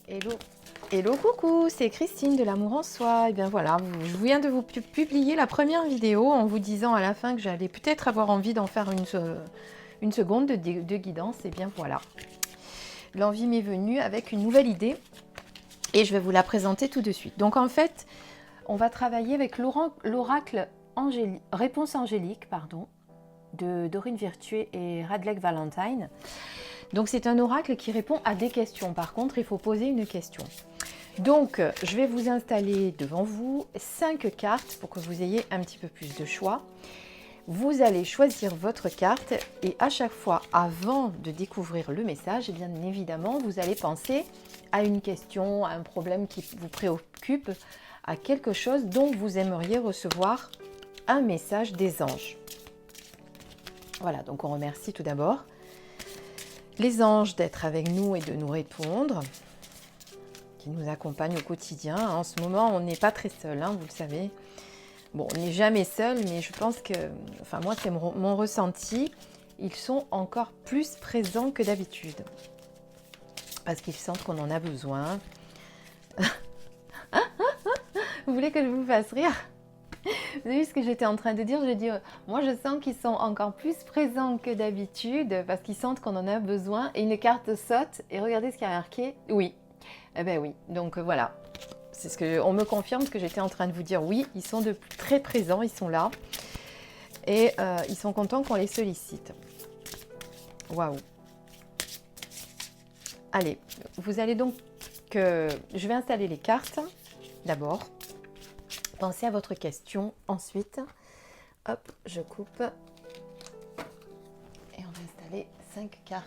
Hello, hello, coucou, c'est Christine de l'Amour en Soi. Et bien voilà, je viens de vous publier la première vidéo en vous disant à la fin que j'allais peut-être avoir envie d'en faire une seconde de guidance. Et bien voilà, l'envie m'est venue avec une nouvelle idée et je vais vous la présenter tout de suite. Donc en fait, on va travailler avec l'oracle Réponse angélique, de Dorine Virtue et Radlek Valentine. Donc c'est un oracle qui répond à des questions. Par contre, il faut poser une question. Donc, je vais vous installer devant vous 5 cartes pour que vous ayez un petit peu plus de choix. Vous allez choisir votre carte et à chaque fois, avant de découvrir le message, bien évidemment, vous allez penser à une question, à un problème qui vous préoccupe, à quelque chose dont vous aimeriez recevoir un message des anges. Voilà, donc on remercie tout d'abord les anges d'être avec nous et de nous répondre, qui nous accompagnent au quotidien. En ce moment, on n'est pas très seul, hein, vous le savez. Bon, on n'est jamais seul, mais je pense que, enfin moi, c'est mon ressenti, ils sont encore plus présents que d'habitude. Parce qu'ils sentent qu'on en a besoin. Vous voulez que je vous fasse rire? Vous avez vu ce que j'étais en train de dire? Je dis, moi je sens qu'ils sont encore plus présents que d'habitude parce qu'ils sentent qu'on en a besoin. Et une carte saute et regardez ce qu'il y a marqué. Oui. Eh ben oui. Donc voilà. C'est ce que on me confirme ce que j'étais en train de vous dire. Oui, ils sont très présents, ils sont là. Et ils sont contents qu'on les sollicite. Waouh. Allez, vous allez donc... je vais installer les cartes d'abord. Pensez à votre question ensuite. Hop, je coupe. Et on va installer 5 cartes.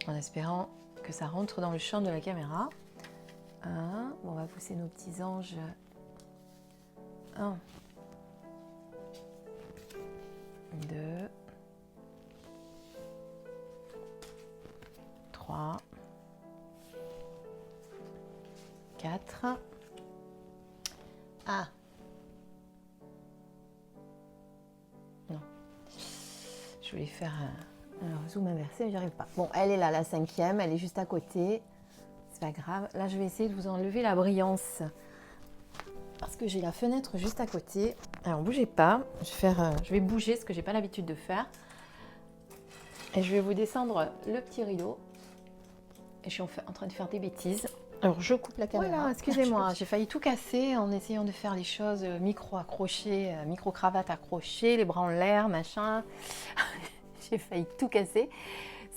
En espérant que ça rentre dans le champ de la caméra. Bon, on va pousser nos petits anges. 1, 2, 3, 4. Ah. Non. Je voulais faire un zoom inversé, mais j'y arrive pas. Bon, elle est là, la 5e, elle est juste à côté. C'est pas grave. Là, je vais essayer de vous enlever la brillance. Parce que j'ai la fenêtre juste à côté. Alors, bougez pas. Je vais bouger ce que j'ai pas l'habitude de faire. Et je vais vous descendre le petit rideau. Et je suis en train de faire des bêtises. Alors, je coupe la caméra. Voilà, excusez-moi. J'ai failli tout casser en essayant de faire les choses micro-accrochées, micro-cravate accrochée, les bras en l'air, machin. J'ai failli tout casser.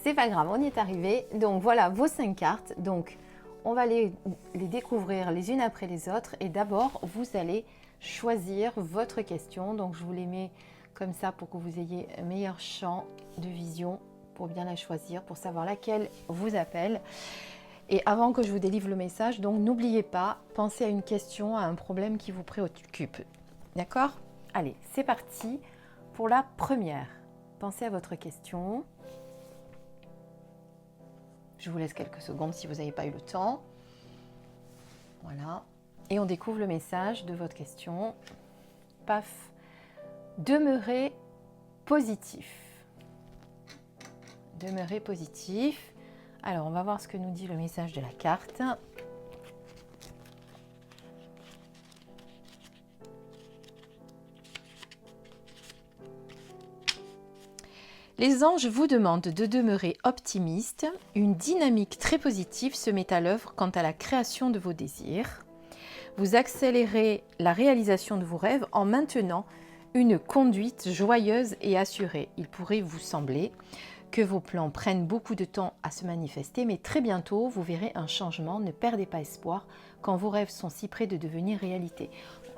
C'est pas grave, on y est arrivé. Donc, voilà vos 5 cartes. Donc, on va les découvrir les unes après les autres. Et d'abord, vous allez choisir votre question. Donc, je vous les mets comme ça pour que vous ayez un meilleur champ de vision pour bien la choisir, pour savoir laquelle vous appelle. Et avant que je vous délivre le message, donc n'oubliez pas, pensez à une question, à un problème qui vous préoccupe. D'accord? Allez, c'est parti pour la première. Pensez à votre question. Je vous laisse quelques secondes si vous n'avez pas eu le temps. Voilà. Et on découvre le message de votre question. Paf. Demeurez positif. Demeurez positif. Alors, on va voir ce que nous dit le message de la carte. Les anges vous demandent de demeurer optimiste. Une dynamique très positive se met à l'œuvre quant à la création de vos désirs. Vous accélérez la réalisation de vos rêves en maintenant une conduite joyeuse et assurée. Il pourrait vous sembler que vos plans prennent beaucoup de temps à se manifester, mais très bientôt, vous verrez un changement. Ne perdez pas espoir quand vos rêves sont si près de devenir réalité.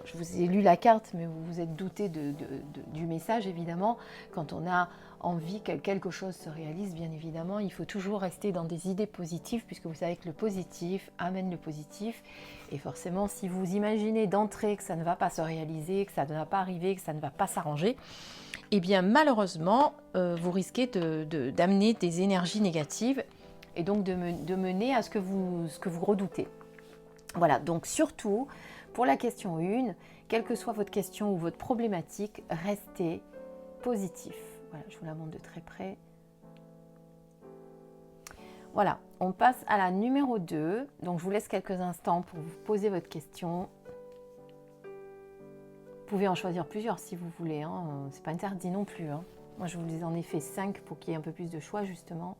Je vous ai lu la carte, mais vous vous êtes douté du message, évidemment. Quand on a envie que quelque chose se réalise, bien évidemment, il faut toujours rester dans des idées positives, puisque vous savez que le positif amène le positif. Et forcément, si vous imaginez d'entrée que ça ne va pas se réaliser, que ça ne va pas arriver, que ça ne va pas s'arranger, eh bien malheureusement, vous risquez d'amener des énergies négatives et donc de mener à ce que vous redoutez. Voilà, donc surtout, pour la question 1, quelle que soit votre question ou votre problématique, restez positif. Voilà, je vous la montre de très près. Voilà, on passe à la numéro 2. Donc, je vous laisse quelques instants pour vous poser votre question. Vous pouvez en choisir plusieurs si vous voulez, hein. C'est pas interdit non plus, hein. Moi, je vous en ai fait 5 pour qu'il y ait un peu plus de choix, justement.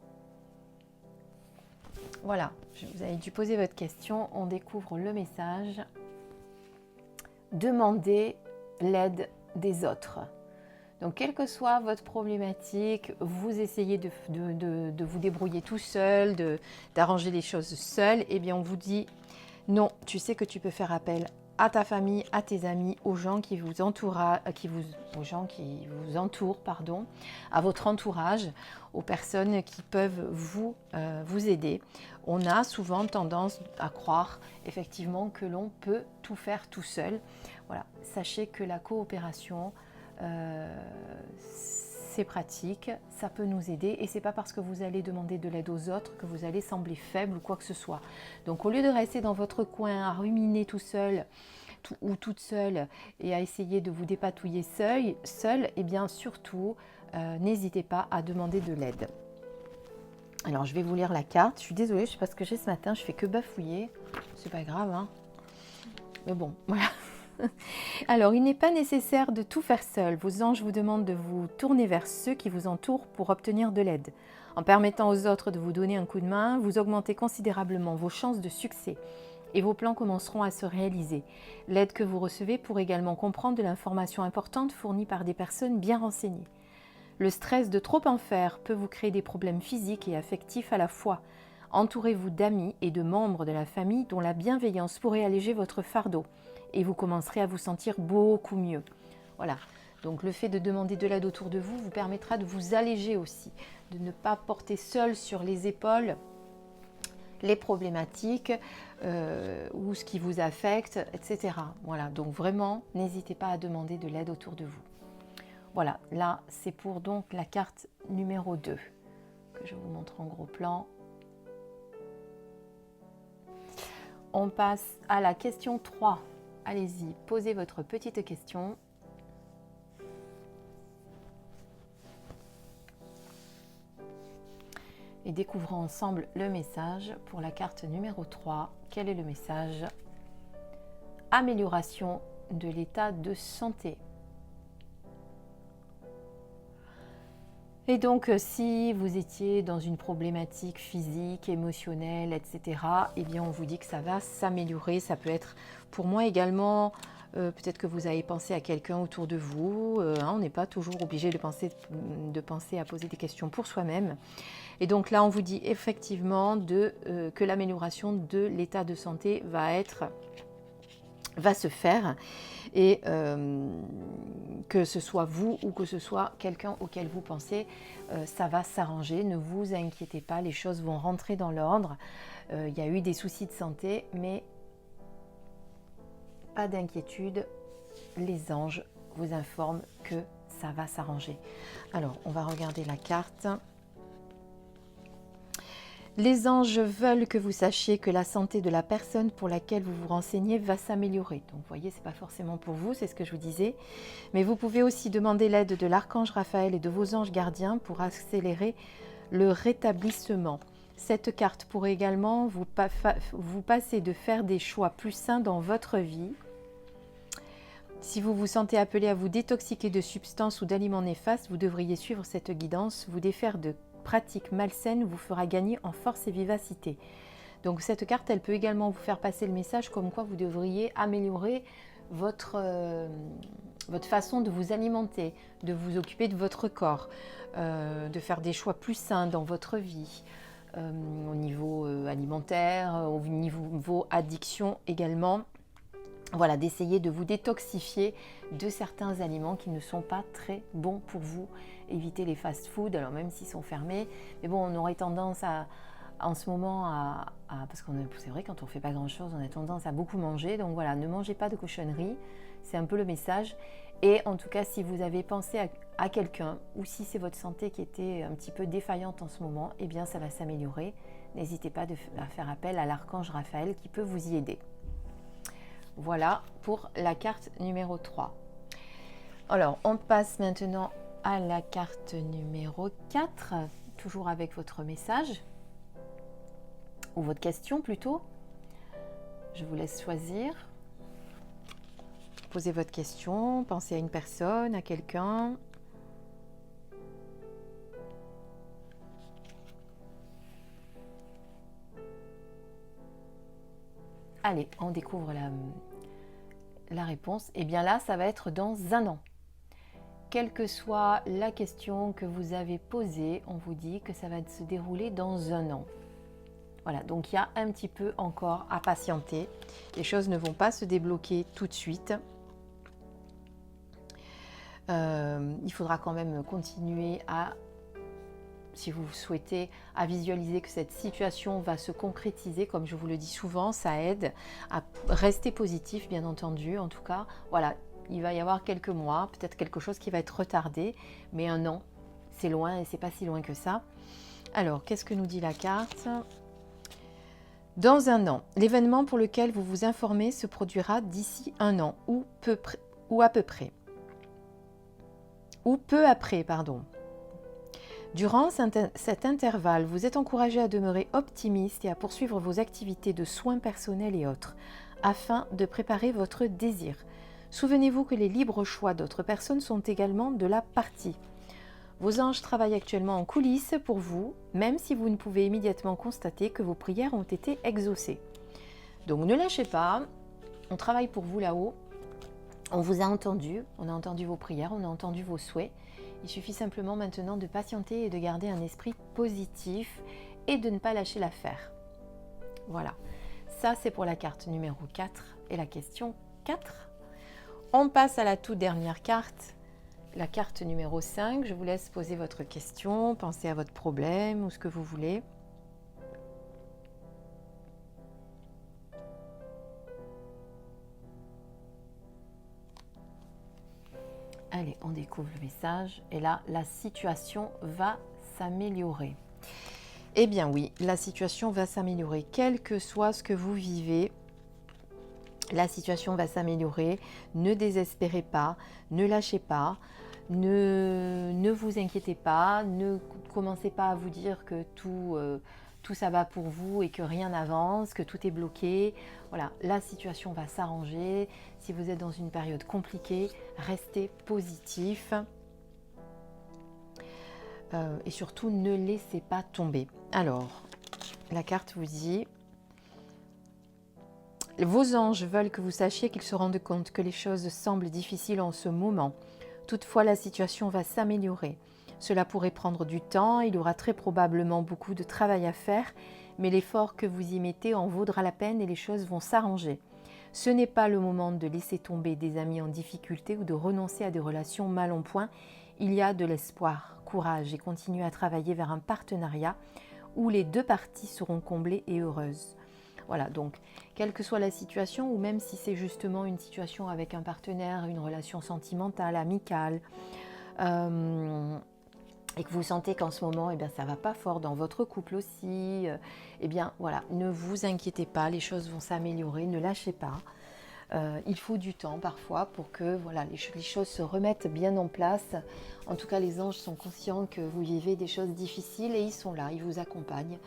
Voilà, vous avez dû poser votre question. On découvre le message. Demandez l'aide des autres. Donc, quelle que soit votre problématique, vous essayez de vous débrouiller tout seul, d'arranger les choses seul. Eh bien, on vous dit non, tu sais que tu peux faire appel à ta famille, à tes amis, aux gens qui vous entourent, pardon, à votre entourage, aux personnes qui peuvent vous aider. On a souvent tendance à croire effectivement que l'on peut tout faire tout seul. Voilà, sachez que la coopération, c'est pratique, ça peut nous aider et c'est pas parce que vous allez demander de l'aide aux autres que vous allez sembler faible ou quoi que ce soit. Donc au lieu de rester dans votre coin à ruminer tout seul ou toute seule et à essayer de vous dépatouiller seul, et bien surtout n'hésitez pas à demander de l'aide. Alors je vais vous lire la carte. Je suis désolée, je sais pas ce que j'ai ce matin, je fais que bafouiller, c'est pas grave, hein. Mais bon, voilà. Alors, il n'est pas nécessaire de tout faire seul. Vos anges vous demandent de vous tourner vers ceux qui vous entourent pour obtenir de l'aide. En permettant aux autres de vous donner un coup de main, vous augmentez considérablement vos chances de succès et vos plans commenceront à se réaliser. L'aide que vous recevez pourrait également comprendre de l'information importante fournie par des personnes bien renseignées. Le stress de trop en faire peut vous créer des problèmes physiques et affectifs à la fois. Entourez-vous d'amis et de membres de la famille dont la bienveillance pourrait alléger votre fardeau. Et vous commencerez à vous sentir beaucoup mieux. Voilà, donc le fait de demander de l'aide autour de vous vous permettra de vous alléger aussi, de ne pas porter seul sur les épaules les problématiques ou ce qui vous affecte, etc. Voilà, donc vraiment, n'hésitez pas à demander de l'aide autour de vous. Voilà, là, c'est pour donc la carte numéro 2, que je vous montre en gros plan. On passe à la question 3. Allez-y, posez votre petite question. Et découvrons ensemble le message pour la carte numéro 3. Quel est le message? Amélioration de l'état de santé. Et donc, si vous étiez dans une problématique physique, émotionnelle, etc., eh bien, on vous dit que ça va s'améliorer. Ça peut être, pour moi également, peut-être que vous avez pensé à quelqu'un autour de vous. On n'est pas toujours obligé de penser à poser des questions pour soi-même. Et donc là, on vous dit effectivement que l'amélioration de l'état de santé va se faire et que ce soit vous ou que ce soit quelqu'un auquel vous pensez, ça va s'arranger, ne vous inquiétez pas, les choses vont rentrer dans l'ordre. Il y a eu des soucis de santé, mais pas d'inquiétude, les anges vous informent que ça va s'arranger. Alors, on va regarder la carte. Les anges veulent que vous sachiez que la santé de la personne pour laquelle vous vous renseignez va s'améliorer. Donc, vous voyez, ce n'est pas forcément pour vous, c'est ce que je vous disais. Mais vous pouvez aussi demander l'aide de l'archange Raphaël et de vos anges gardiens pour accélérer le rétablissement. Cette carte pourrait également vous passer de faire des choix plus sains dans votre vie. Si vous vous sentez appelé à vous détoxiquer de substances ou d'aliments néfastes, vous devriez suivre cette guidance, vous défaire de pratique malsaine vous fera gagner en force et vivacité. Donc cette carte, elle peut également vous faire passer le message comme quoi vous devriez améliorer votre façon de vous alimenter, de vous occuper de votre corps, de faire des choix plus sains dans votre vie, au niveau alimentaire, au niveau addiction également. Voilà, d'essayer de vous détoxifier de certains aliments qui ne sont pas très bons pour vous. Évitez les fast-foods, alors même s'ils sont fermés. Mais bon, on aurait tendance en ce moment parce que c'est vrai, quand on ne fait pas grand-chose, on a tendance à beaucoup manger. Donc voilà, ne mangez pas de cochonneries. C'est un peu le message. Et en tout cas, si vous avez pensé à quelqu'un ou si c'est votre santé qui était un petit peu défaillante en ce moment, eh bien, ça va s'améliorer. N'hésitez pas à faire appel à l'archange Raphaël qui peut vous y aider. Voilà pour la carte numéro 3. Alors, on passe maintenant à la carte numéro 4, toujours avec votre message. ou votre question plutôt. Je vous laisse choisir. Posez votre question, pensez à une personne, à quelqu'un. Allez, on découvre la réponse. Et bien là, ça va être dans un an. Quelle que soit la question que vous avez posée, on vous dit que ça va se dérouler dans un an. Voilà, donc il y a un petit peu encore à patienter. Les choses ne vont pas se débloquer tout de suite. Il faudra quand même continuer à, si vous souhaitez, à visualiser que cette situation va se concrétiser. Comme je vous le dis souvent, ça aide à rester positif, bien entendu. En tout cas, voilà, il va y avoir quelques mois, peut-être quelque chose qui va être retardé, mais un an, c'est loin et c'est pas si loin que ça. Alors, qu'est-ce que nous dit la carte ? Dans un an, l'événement pour lequel vous vous informez se produira d'ici un an ou à peu près. Ou peu après, pardon. Durant cet intervalle, vous êtes encouragé à demeurer optimiste et à poursuivre vos activités de soins personnels et autres, afin de préparer votre désir. Souvenez-vous que les libres choix d'autres personnes sont également de la partie. Vos anges travaillent actuellement en coulisses pour vous, même si vous ne pouvez immédiatement constater que vos prières ont été exaucées. Donc ne lâchez pas, on travaille pour vous là-haut, on vous a entendu, on a entendu vos prières, on a entendu vos souhaits. Il suffit simplement maintenant de patienter et de garder un esprit positif et de ne pas lâcher l'affaire. Voilà, ça c'est pour la carte numéro 4 et la question 4. On passe à la toute dernière carte. La carte numéro 5, je vous laisse poser votre question, pensez à votre problème ou ce que vous voulez. Allez, on découvre le message et là, la situation va s'améliorer. Eh bien oui, la situation va s'améliorer, quel que soit ce que vous vivez. La situation va s'améliorer, ne désespérez pas, ne lâchez pas, ne vous inquiétez pas, ne commencez pas à vous dire que tout ça va pour vous et que rien n'avance, que tout est bloqué. Voilà, la situation va s'arranger. Si vous êtes dans une période compliquée, restez positif. Et surtout, ne laissez pas tomber. Alors, la carte vous dit... Vos anges veulent que vous sachiez qu'ils se rendent compte que les choses semblent difficiles en ce moment. Toutefois, la situation va s'améliorer. Cela pourrait prendre du temps, il y aura très probablement beaucoup de travail à faire, mais l'effort que vous y mettez en vaudra la peine et les choses vont s'arranger. Ce n'est pas le moment de laisser tomber des amis en difficulté ou de renoncer à des relations mal en point. Il y a de l'espoir, courage et continuez à travailler vers un partenariat où les deux parties seront comblées et heureuses. Voilà, donc, quelle que soit la situation, ou même si c'est justement une situation avec un partenaire, une relation sentimentale, amicale, et que vous sentez qu'en ce moment, ça ne va pas fort dans votre couple aussi, voilà, ne vous inquiétez pas, les choses vont s'améliorer, ne lâchez pas. Il faut du temps parfois pour que voilà, les choses se remettent bien en place. En tout cas, les anges sont conscients que vous vivez des choses difficiles et ils sont là, ils vous accompagnent.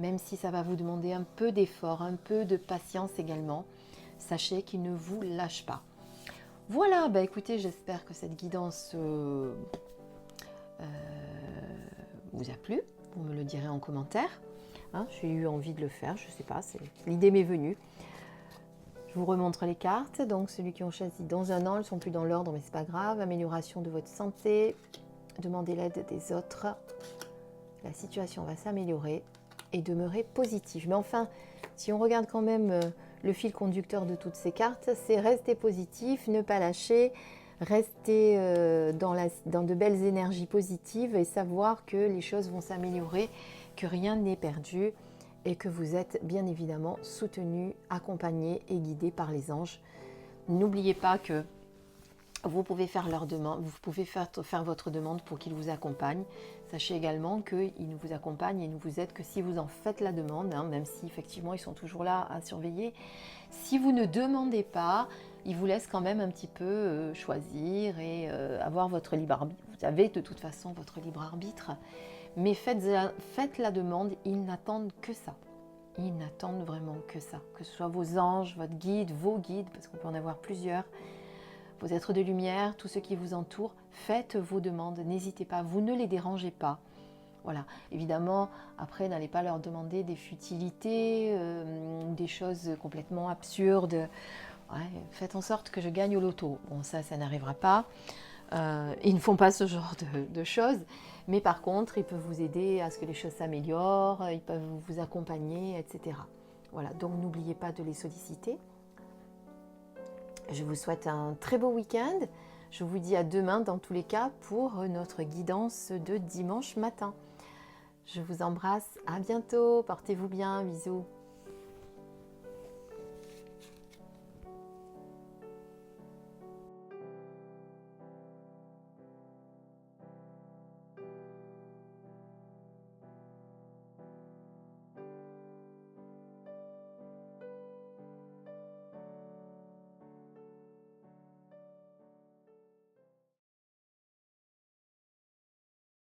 Même si ça va vous demander un peu d'effort, un peu de patience également, sachez qu'ils ne vous lâchent pas. Voilà, écoutez, j'espère que cette guidance vous a plu. Vous me le direz en commentaire. J'ai eu envie de le faire, je ne sais pas, l'idée m'est venue. Je vous remontre les cartes. Donc, celui qui ont choisi dans un an, elles ne sont plus dans l'ordre, mais ce n'est pas grave. Amélioration de votre santé, demandez l'aide des autres. La situation va s'améliorer. Et demeurer positif. Mais enfin, si on regarde quand même le fil conducteur de toutes ces cartes, c'est rester positif, ne pas lâcher, rester dans de belles énergies positives et savoir que les choses vont s'améliorer, que rien n'est perdu et que vous êtes bien évidemment soutenu, accompagné et guidé par les anges. N'oubliez pas que vous pouvez faire leur demande, vous pouvez faire votre demande pour qu'ils vous accompagnent. Sachez également qu'ils ne vous accompagnent et ne vous aident que si vous en faites la demande, même si effectivement ils sont toujours là à surveiller. Si vous ne demandez pas, ils vous laissent quand même un petit peu choisir et avoir votre libre arbitre. Vous avez de toute façon votre libre arbitre, mais faites la demande, ils n'attendent que ça. Ils n'attendent vraiment que ça, que ce soit vos anges, votre guide, vos guides, parce qu'on peut en avoir plusieurs, vos êtres de lumière, tous ceux qui vous entourent. Faites vos demandes, n'hésitez pas, vous ne les dérangez pas. Voilà, évidemment, après, n'allez pas leur demander des futilités, des choses complètement absurdes. Ouais, faites en sorte que je gagne au loto. Bon, ça n'arrivera pas. Ils ne font pas ce genre de choses, mais par contre, ils peuvent vous aider à ce que les choses s'améliorent, ils peuvent vous accompagner, etc. Voilà, donc n'oubliez pas de les solliciter. Je vous souhaite un très beau week-end. Je vous dis à demain dans tous les cas pour notre guidance de dimanche matin. Je vous embrasse, à bientôt, portez-vous bien, bisous.